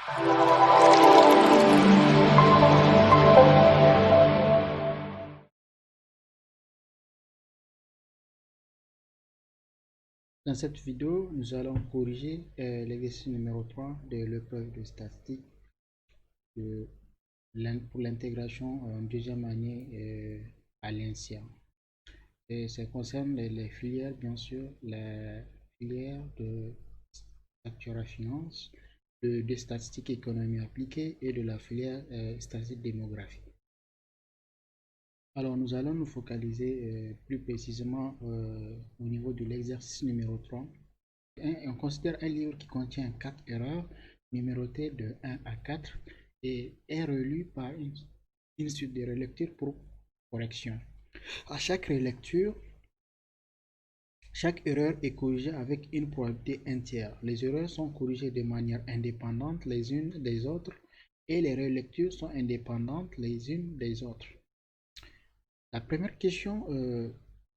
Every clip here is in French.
Dans cette vidéo, nous allons corriger l'exercice numéro 3 de l'épreuve de statistique pour l'intégration en deuxième année à l'INSEA. Et ça concerne les filières, bien sûr, la filière de actuariat finance, de statistique économie appliquée et de la filière statistique démographie. Alors, nous allons nous focaliser plus précisément au niveau de l'exercice numéro 3. On considère un livre qui contient 4 erreurs numérotées de 1 à 4 et est relu par une suite de relectures pour correction. À chaque relecture, chaque erreur est corrigée avec une probabilité entière. Les erreurs sont corrigées de manière indépendante les unes des autres et les relectures sont indépendantes les unes des autres. La première question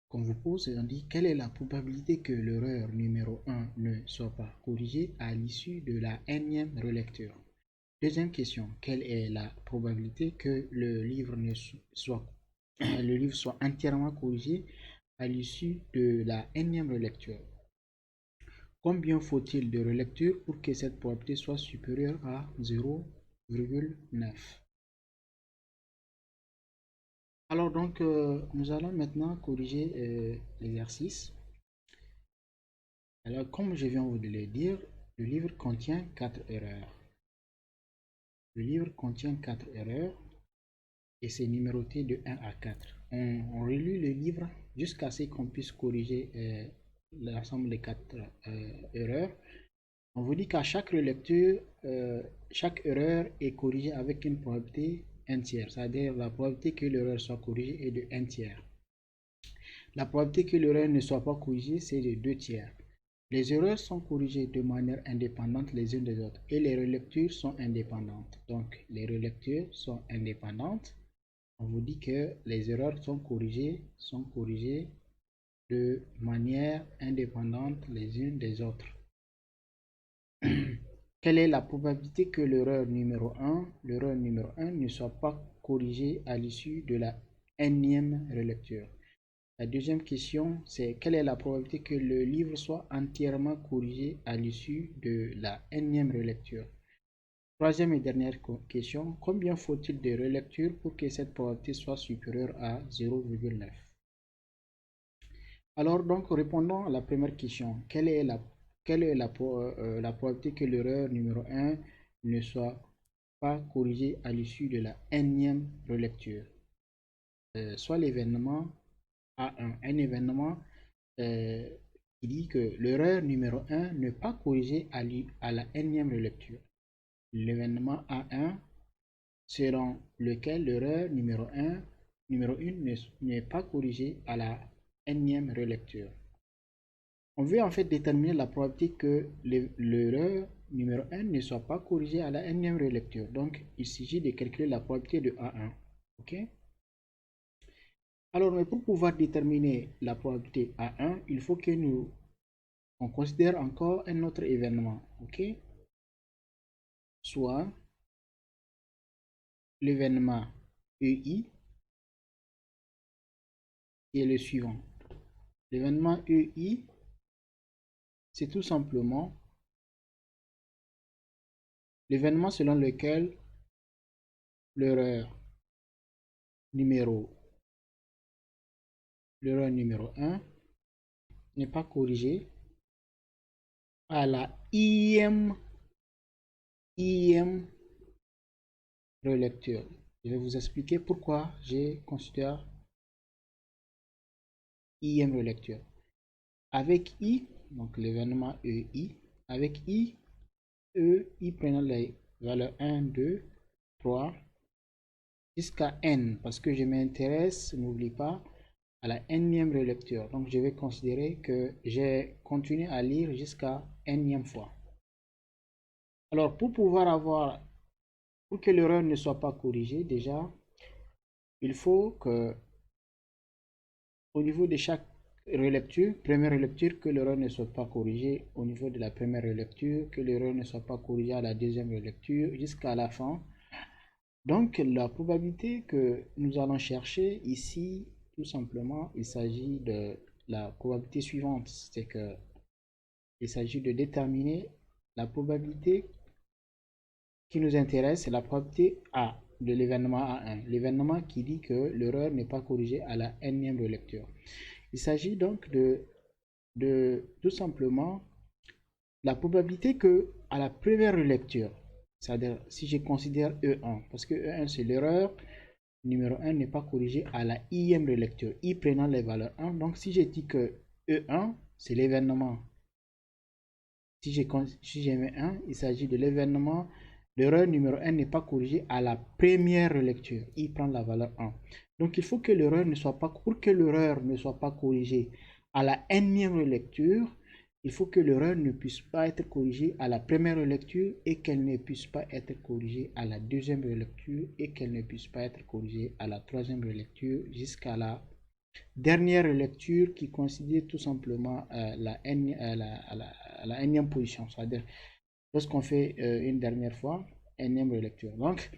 qu'on vous pose, on dit quelle est la probabilité que l'erreur numéro 1 ne soit pas corrigée à l'issue de la énième relecture. Deuxième question, quelle est la probabilité que le livre soit entièrement corrigé à l'issue de la énième relecture. Combien faut-il de relectures pour que cette probabilité soit supérieure à 0,9? Alors donc, nous allons maintenant corriger l'exercice. Alors, comme je viens de le dire, le livre contient 4 erreurs. Le livre contient 4 erreurs et c'est numéroté de 1 à 4. On relit le livre jusqu'à ce qu'on puisse corriger l'ensemble des 4 erreurs. On vous dit qu'à chaque relecture, chaque erreur est corrigée avec une probabilité entière, c'est-à-dire la probabilité que l'erreur soit corrigée est de 1 tiers. La probabilité que l'erreur ne soit pas corrigée, c'est de 2 tiers. Les erreurs sont corrigées de manière indépendante les unes des autres et les relectures sont indépendantes. Donc, les relectures sont indépendantes. On vous dit que les erreurs sont corrigées de manière indépendante les unes des autres. Quelle est la probabilité que l'erreur numéro 1 ne soit pas corrigée à l'issue de la énième relecture? La deuxième question, c'est quelle est la probabilité que le livre soit entièrement corrigé à l'issue de la énième relecture? Troisième et dernière question, combien faut-il de relectures pour que cette probabilité soit supérieure à 0,9? Alors donc, répondons à la première question. Quelle est la probabilité que l'erreur numéro 1 ne soit pas corrigée à l'issue de la énième relecture? Soit l'événement A1, un événement qui dit que l'erreur numéro 1 n'est pas corrigée à la énième relecture. L'événement A1 selon lequel l'erreur numéro 1 n'est pas corrigée à la énième relecture. On veut en fait déterminer la probabilité que l'erreur numéro 1 ne soit pas corrigée à la énième relecture. Donc, il s'agit de calculer la probabilité de A1. OK? Alors, mais pour pouvoir déterminer la probabilité A1, il faut que on considère encore un autre événement. OK? Soit l'événement EI qui est le suivant. L'événement EI, c'est tout simplement l'événement selon lequel l'erreur numéro 1 n'est pas corrigée à la IM relecture. Je vais vous expliquer pourquoi j'ai considéré IM relecture. Avec I, donc l'événement EI, avec I prenant les valeurs 1, 2, 3, jusqu'à N, parce que je m'intéresse, n'oublie pas, à la énième relecture. Donc je vais considérer que j'ai continué à lire jusqu'à énième fois. Alors pour que l'erreur ne soit pas corrigée, déjà, il faut que au niveau de chaque relecture, première relecture, que l'erreur ne soit pas corrigée au niveau de la première relecture, que l'erreur ne soit pas corrigée à la deuxième relecture, jusqu'à la fin. Donc, la probabilité que nous allons chercher ici, tout simplement, il s'agit de la probabilité suivante, c'est que il s'agit de déterminer la probabilité qui nous intéresse, c'est la probabilité A de l'événement A1, l'événement qui dit que l'erreur n'est pas corrigée à la nème relecture. Il s'agit donc de tout simplement la probabilité que à la première relecture, c'est-à-dire si je considère E1, parce que E1 c'est l'erreur numéro 1 n'est pas corrigée à la ième relecture, I prenant les valeurs 1. Donc si je dis que E1 c'est l'événement, si j'ai mis 1, il s'agit de l'événement, l'erreur numéro 1 n'est pas corrigée à la première relecture, I prend la valeur 1. Donc il faut que l'erreur ne soit pas, pour que l'erreur ne soit pas corrigée à la nème relecture, il faut que l'erreur ne puisse pas être corrigée à la première relecture et qu'elle ne puisse pas être corrigée à la deuxième relecture et qu'elle ne puisse pas être corrigée à la troisième relecture jusqu'à la dernière lecture qui considère tout simplement la énième position, c'est-à-dire lorsqu'on fait une dernière fois, énième relecture. Donc,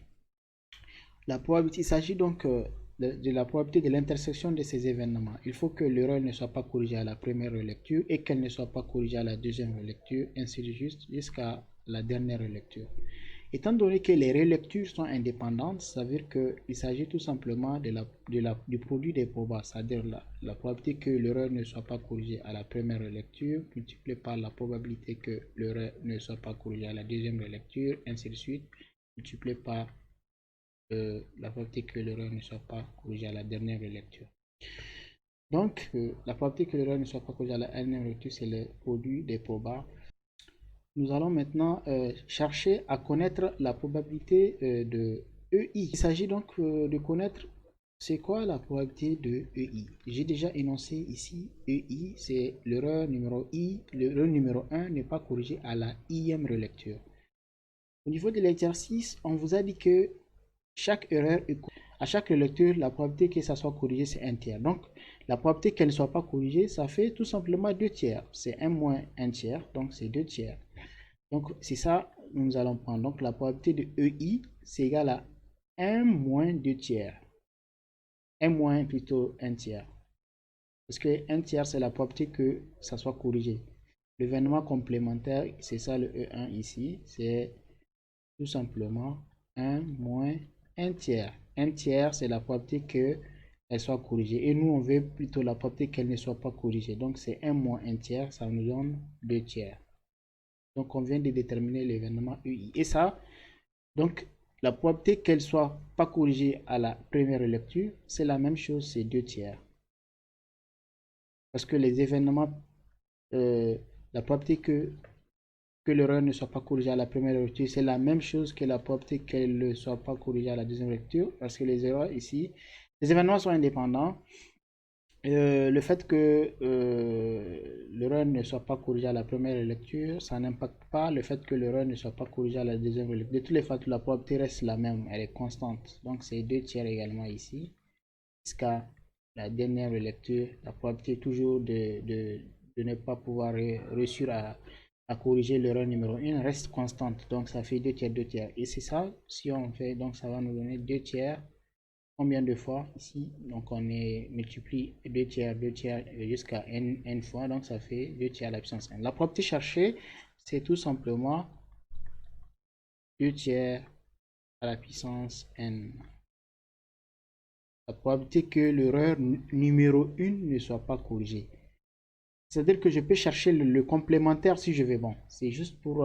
la probabilité, il s'agit donc de la probabilité de l'intersection de ces événements. Il faut que l'erreur ne soit pas corrigée à la première relecture et qu'elle ne soit pas corrigée à la deuxième relecture, ainsi de suite jusqu'à la dernière relecture. Étant donné que les relectures sont indépendantes, ça veut dire qu'il s'agit tout simplement du produit des probas, c'est-à-dire la probabilité que l'erreur ne soit pas corrigée à la première relecture multipliée par la probabilité que l'erreur ne soit pas corrigée à la deuxième relecture, ainsi de suite, multipliée par la probabilité que l'erreur ne soit pas corrigée à la dernière relecture. Donc, la probabilité que l'erreur ne soit pas corrigée à la dernière relecture, c'est le produit des probas. Nous allons maintenant chercher à connaître la probabilité de EI. Il s'agit donc de connaître c'est quoi la probabilité de EI. J'ai déjà énoncé ici EI, c'est l'erreur numéro I. L'erreur numéro 1 n'est pas corrigée à la ième relecture. Au niveau de l'exercice, on vous a dit que chaque erreur est à chaque relecture, la probabilité que ça soit corrigé, c'est 1 tiers. Donc, la probabilité qu'elle ne soit pas corrigée, ça fait tout simplement 2 tiers. C'est 1 moins 1 tiers, donc c'est 2 tiers. Donc, c'est ça, nous allons prendre. Donc, la probabilité de EI, c'est égal à 1 moins 2 tiers. 1 moins plutôt 1 tiers. Parce que 1 tiers, c'est la probabilité que ça soit corrigé. L'événement complémentaire, c'est ça le E1 ici. C'est tout simplement 1 moins 1 tiers. 1 tiers, c'est la probabilité qu'elle soit corrigée. Et nous, on veut plutôt la probabilité qu'elle ne soit pas corrigée. Donc, c'est 1 moins 1 tiers, ça nous donne 2 tiers. Donc, on vient de déterminer l'événement UI. Et ça, donc, la probabilité qu'elle soit pas corrigée à la première lecture, c'est la même chose, c'est 2 tiers. Parce que les événements, la probabilité que l'erreur ne soit pas corrigée à la première lecture, c'est la même chose que la probabilité qu'elle ne soit pas corrigée à la deuxième lecture. Parce que les erreurs ici, les événements sont indépendants. Le fait que l'erreur ne soit pas corrigée à la première lecture, ça n'impacte pas le fait que l'erreur ne soit pas corrigée à la deuxième lecture. De tous les façons, la probabilité reste la même, elle est constante. Donc c'est 2 tiers également ici. Jusqu'à la dernière lecture, la probabilité est toujours de ne pas pouvoir réussir à corriger l'erreur numéro 1 reste constante. Donc ça fait 2 tiers, 2 tiers. Et c'est ça, si on fait, donc ça va nous donner 2 tiers. Combien de fois ici? Donc on est multiplie 2 tiers jusqu'à n fois, donc ça fait 2 tiers à la puissance n. La probabilité cherchée, c'est tout simplement 2 tiers à la puissance n. La probabilité que l'erreur numéro 1 ne soit pas corrigée. C'est-à-dire que je peux chercher le complémentaire si je veux. Bon, c'est juste pour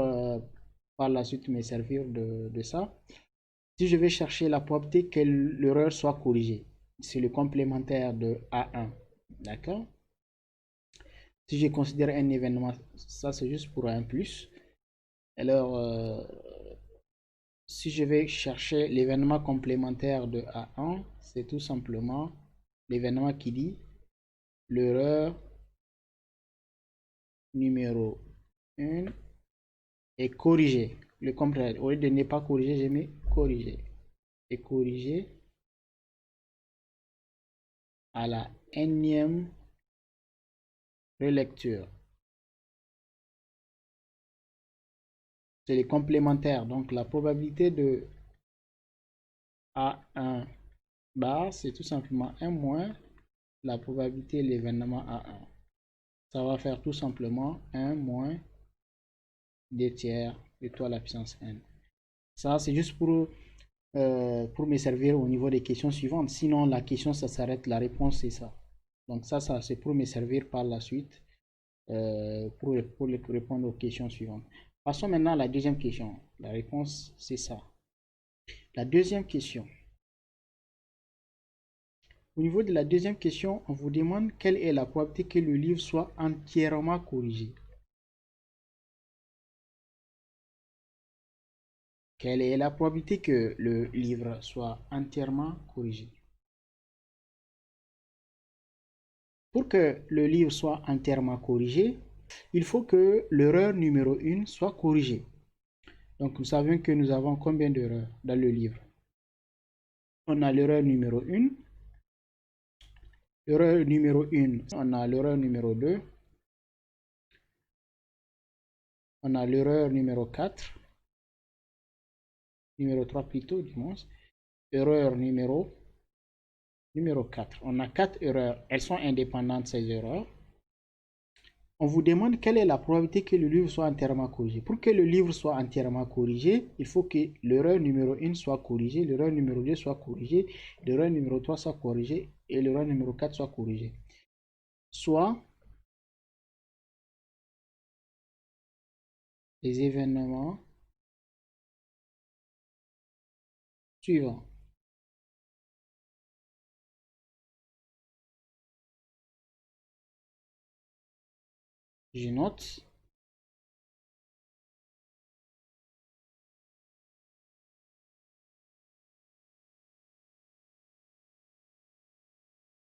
par la suite me servir de ça. Si je vais chercher la probabilité que l'erreur soit corrigée, c'est le complémentaire de A1. D'accord? Si je considère un événement, ça c'est juste pour un plus. Alors, si je vais chercher l'événement complémentaire de A1, c'est tout simplement l'événement qui dit l'erreur numéro 1 est corrigée. Le contraire, au lieu de ne pas corriger, j'ai mis corriger. Et corriger à la nème relecture. C'est les complémentaires. Donc la probabilité de A1 bar, c'est tout simplement 1 moins la probabilité de l'événement A1. Ça va faire tout simplement 1 moins 2 tiers étoile à la puissance n. Ça, c'est juste pour me servir au niveau des questions suivantes. Sinon, la question, ça s'arrête, la réponse, c'est ça. Donc ça c'est pour me servir par la suite pour répondre aux questions suivantes. Passons maintenant à la deuxième question. La réponse, c'est ça. La deuxième question. Au niveau de la deuxième question, on vous demande quelle est la probabilité que le livre soit entièrement corrigé. Quelle est la probabilité que le livre soit entièrement corrigé? Pour que le livre soit entièrement corrigé, il faut que l'erreur numéro 1 soit corrigée. Donc nous savons que nous avons combien d'erreurs dans le livre? On a l'erreur numéro 1. L'erreur numéro 1, on a l'erreur numéro 2. On a l'erreur numéro 4. Numéro 3 plutôt, du moins. Erreur numéro 4. On a 4 erreurs. Elles sont indépendantes, ces erreurs. On vous demande quelle est la probabilité que le livre soit entièrement corrigé. Pour que le livre soit entièrement corrigé, il faut que l'erreur numéro 1 soit corrigée, l'erreur numéro 2 soit corrigée, l'erreur numéro 3 soit corrigée et l'erreur numéro 4 soit corrigée. Soit les événements suivants. Je note.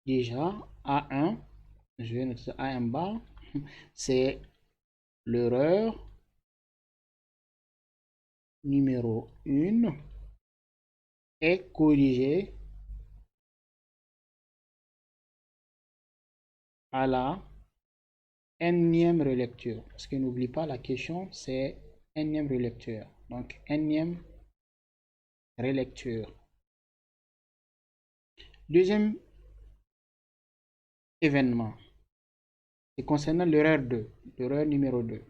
Déjà, A1, je vais noter A1 bar, c'est l'erreur numéro 1 est corrigée à la énième relecture. Parce que n'oublie pas, la question, c'est énième relecture. Donc, énième relecture. Deuxième événement, c'est concernant l'erreur 2, l'erreur numéro 2.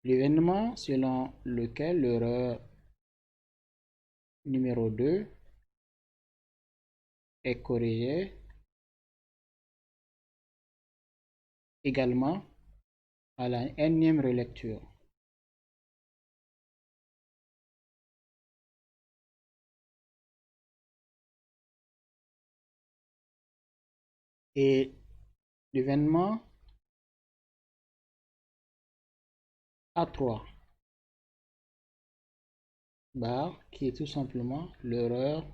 L'événement selon lequel l'erreur numéro 2 est corrigée également à la énième relecture. Et l'événement A3 bar qui est tout simplement l'erreur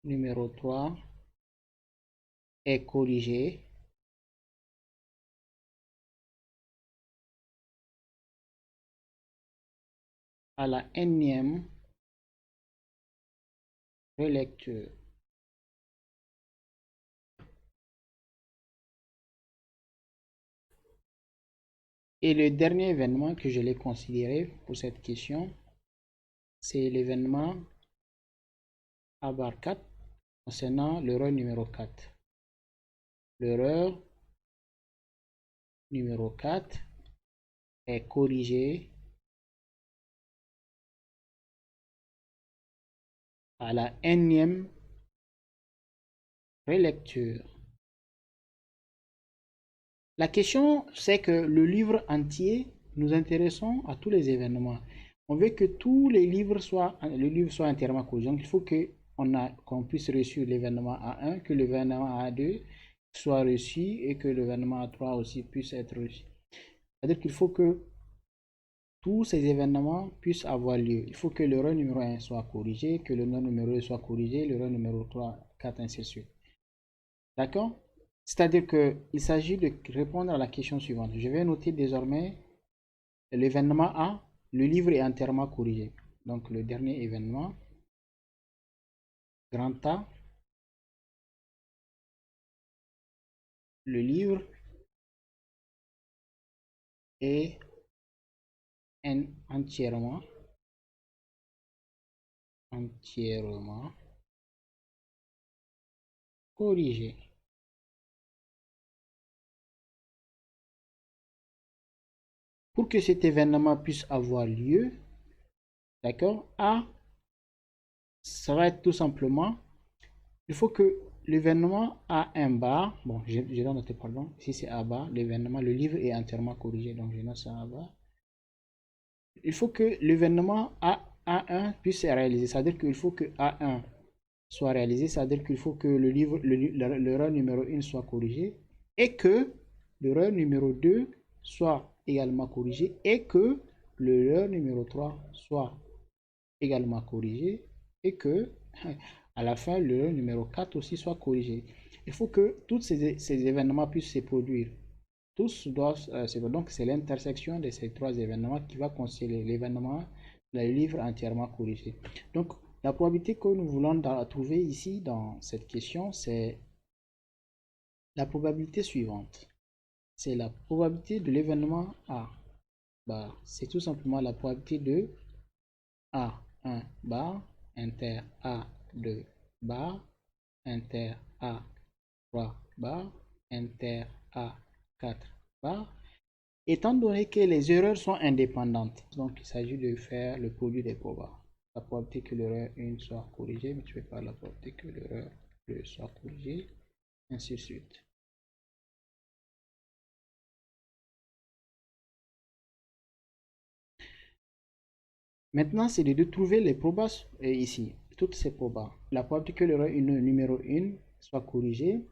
numéro 3 est corrigée à la énième relecture. Et le dernier événement que je l'ai considéré pour cette question, c'est l'événement A bar 4 concernant l'erreur numéro 4. L'erreur numéro 4 est corrigée à la énième relecture. La question, c'est que le livre entier, nous intéressons à tous les événements. On veut que tous les livres soient, le livre soit entièrement corrigé. Donc, il faut qu'on puisse reçu l'événement A1, que l'événement A2 soit reçu et que l'événement A3 aussi puisse être reçu. C'est-à-dire qu'il faut que tous ces événements puissent avoir lieu. Il faut que l'erreur numéro 1 soit corrigée, que l'erreur numéro 2 soit corrigée, l'erreur numéro 3, 4, ainsi de suite. D'accord? C'est-à-dire qu'il s'agit de répondre à la question suivante. Je vais noter désormais l'événement A, le livre est entièrement corrigé. Donc le dernier événement, Grand A, le livre est entièrement corrigé. Pour que cet événement puisse avoir lieu, d'accord, A, ça va être tout simplement, il faut que l'événement a un bar, bon, je dois noter, pardon, ici c'est A bar, l'événement, le livre est entièrement corrigé, donc je note ça A bar. Il faut que l'événement A1 puisse se réaliser, c'est-à-dire qu'il faut que A1 soit réalisé, c'est-à-dire qu'il faut que le livre, l'erreur numéro 1 soit corrigée et que l'erreur numéro 2 soit également corrigée et que l'erreur numéro 3 soit également corrigée et que à la fin l'erreur numéro 4 aussi soit corrigée. Il faut que tous ces événements puissent se produire. Tous doivent, donc c'est l'intersection de ces trois événements qui va concilier l'événement, le livre entièrement corrigé. Donc la probabilité que nous voulons trouver ici dans cette question, c'est la probabilité suivante. C'est la probabilité de l'événement A bar. C'est tout simplement la probabilité de A1 bar inter A2 bar inter A3 bar inter A4 bar. Étant donné que les erreurs sont indépendantes, donc il s'agit de faire le produit des probas. La probabilité que l'erreur 1 soit corrigée multipliée par la probabilité que l'erreur 2 soit corrigée, ainsi de suite. Maintenant, c'est de trouver les probas ici, toutes ces probas. La probabilité que l'erreur numéro 1 soit corrigée,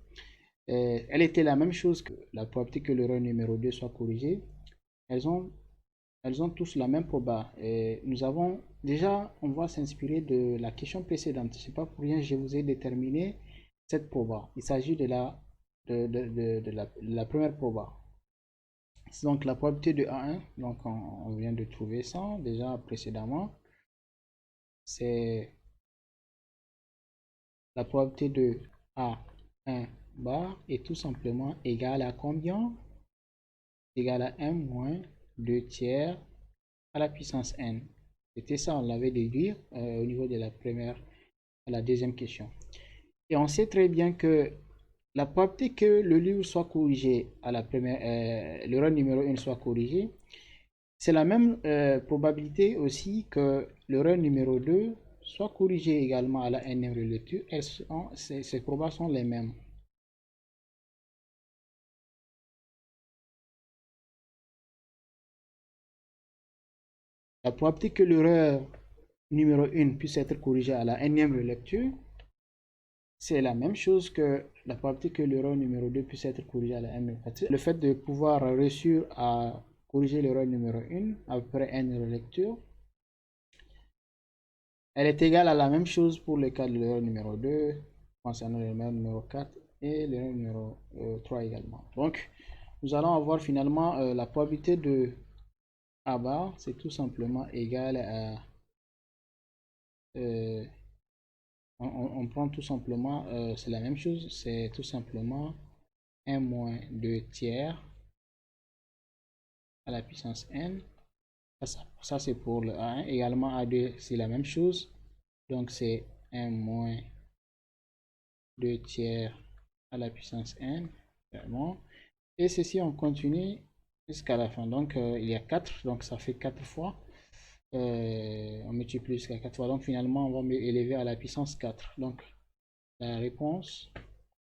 elle était la même chose que la probabilité que l'erreur numéro 2 soit corrigée. Elles ont tous la même proba. Et nous avons déjà, on va s'inspirer de la question précédente. C'est pas pour rien que je vous ai déterminé cette proba. Il s'agit de la première proba. C'est donc la probabilité de A1. Donc on vient de trouver ça déjà précédemment. C'est la probabilité de A1 bar est tout simplement égale à combien? Égale à 1 moins 2 tiers à la puissance n. C'était ça, on l'avait déduit au niveau de la première à la deuxième question. Et on sait très bien que la probabilité que le livre soit corrigé à la première, l'erreur numéro 1 soit corrigée, c'est la même probabilité aussi que l'erreur numéro 2 soit corrigée également à la nème relecture. Ces probabilités sont les mêmes. La probabilité que l'erreur numéro 1 puisse être corrigée à la nème relecture, c'est la même chose que la probabilité que l'erreur numéro 2 puisse être corrigée à la nème relecture. Le fait de pouvoir réussir à corriger l'erreur numéro 1 après n relecture, elle est égale à la même chose pour le cas de l'erreur numéro 2 concernant l'erreur numéro 4 et l'erreur numéro 3 également. Donc, nous allons avoir finalement la probabilité de A bar, c'est tout simplement égal à on prend tout simplement, c'est la même chose, c'est tout simplement 1 moins 2 tiers à la puissance n. Ça c'est pour le A1. Également A2, c'est la même chose. Donc c'est 1 moins 2 tiers à la puissance n. Vraiment. Et ceci, on continue jusqu'à la fin. Donc il y a 4, donc ça fait 4 fois. On multiplie jusqu'à 4 fois. Donc finalement, on va élever à la puissance 4. Donc la réponse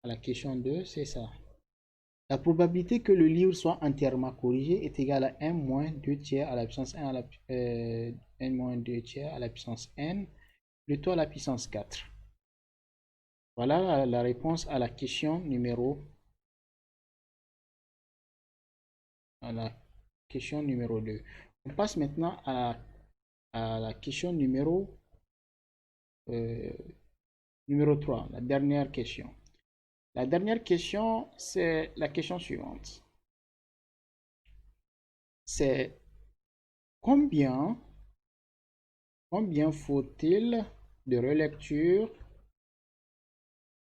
à la question 2, c'est ça. La probabilité que le livre soit entièrement corrigé est égale à 1 moins 2 tiers à la puissance 1 à la, n moins 2 tiers à la puissance n, le tout à la puissance 4. Voilà la réponse à la question numéro à la question numéro 2. On passe maintenant à la question numéro 3, la dernière question. La dernière question, c'est la question suivante. C'est combien faut-il de relecture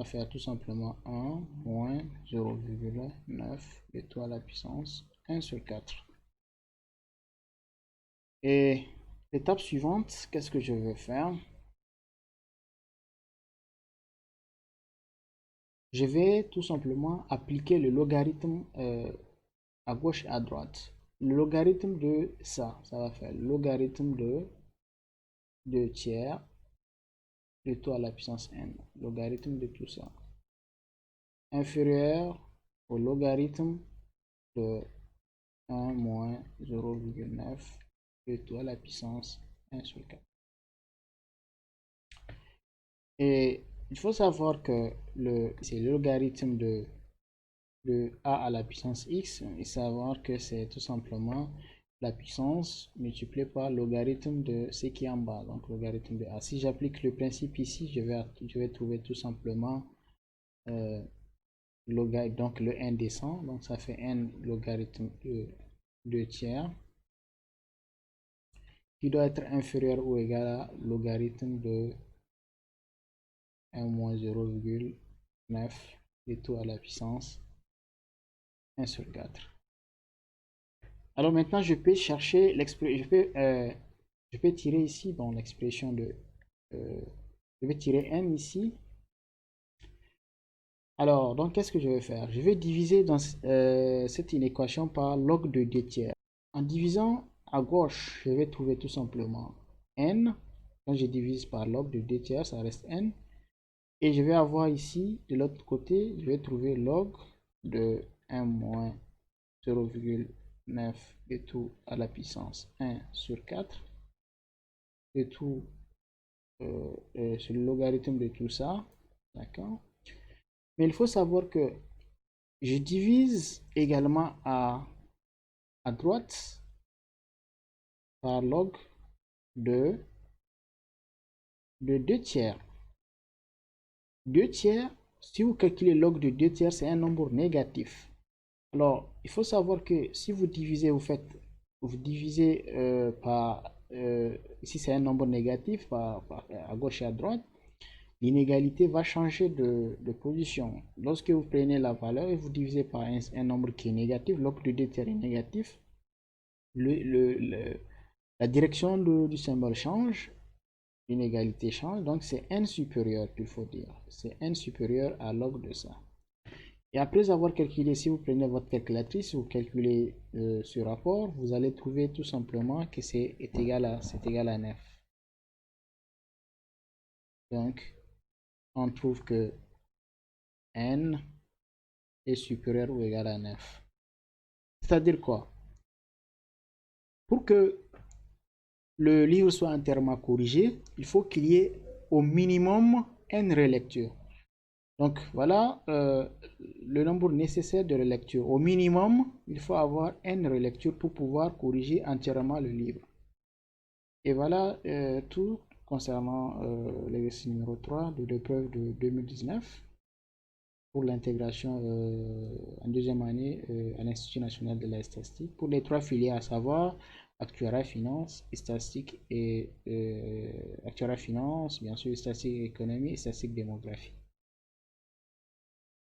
va faire tout simplement 1 moins 0,9 de tout à la puissance 1 sur 4. Et l'étape suivante, qu'est-ce que je vais faire? Je vais tout simplement appliquer le logarithme à gauche et à droite. Le logarithme de ça va faire le logarithme de 2 tiers de tout à la puissance n. Logarithme de tout ça. Inférieur au logarithme de 1 moins 0,9 de tout à la puissance 1 sur 4. Et il faut savoir que c'est le logarithme de a à la puissance x et savoir que c'est tout simplement la puissance multipliée par le logarithme de ce qui est en bas, donc logarithme de a. Si j'applique le principe ici, je vais trouver tout simplement donc le n descend, donc ça fait n logarithme de 2 tiers qui doit être inférieur ou égal à logarithme de 1 moins 0,9 et tout à la puissance 1 sur 4. Alors maintenant, je peux chercher l'expression, je peux tirer ici, bon, l'expression de, je vais tirer n ici. Alors, donc, qu'est-ce que je vais faire? Je vais diviser dans cette inéquation par log de 2 tiers. En divisant à gauche, je vais trouver tout simplement n. Quand je divise par log de 2 tiers, ça reste n. Et je vais avoir ici, de l'autre côté, je vais trouver log de 1 moins 0,9 et tout à la puissance 1 sur 4 et tout sur le logarithme de tout ça, d'accord. Mais il faut savoir que je divise également à droite par log de 2 tiers. 2 tiers, si vous calculez log de 2 tiers, c'est un nombre négatif. Alors, il faut savoir que si vous divisez, vous divisez par, ici c'est un nombre négatif à gauche et à droite, l'inégalité va changer de position. Lorsque vous prenez la valeur et vous divisez par un nombre qui est négatif, log de 2 tiers est négatif, la direction du symbole change, l'inégalité change, donc c'est n supérieur qu'il faut dire. C'est n supérieur à log de ça. Et après avoir calculé, si vous prenez votre calculatrice, vous calculez ce rapport, vous allez trouver tout simplement que c'est égal à 9. Donc, on trouve que n est supérieur ou égal à 9. C'est-à-dire quoi? Pour que le livre soit entièrement corrigé, il faut qu'il y ait au minimum n relectures. Donc voilà le nombre nécessaire de relecture. Au minimum, il faut avoir n relectures pour pouvoir corriger entièrement le livre. Et voilà tout concernant l'exercice numéro 3 de l'épreuve de 2019 pour l'intégration en deuxième année à l'Institut national de la statistique pour les 3 filières, à savoir actuariat finance, statistique et actuariat finance, bien sûr statistique économie et statistique démographie.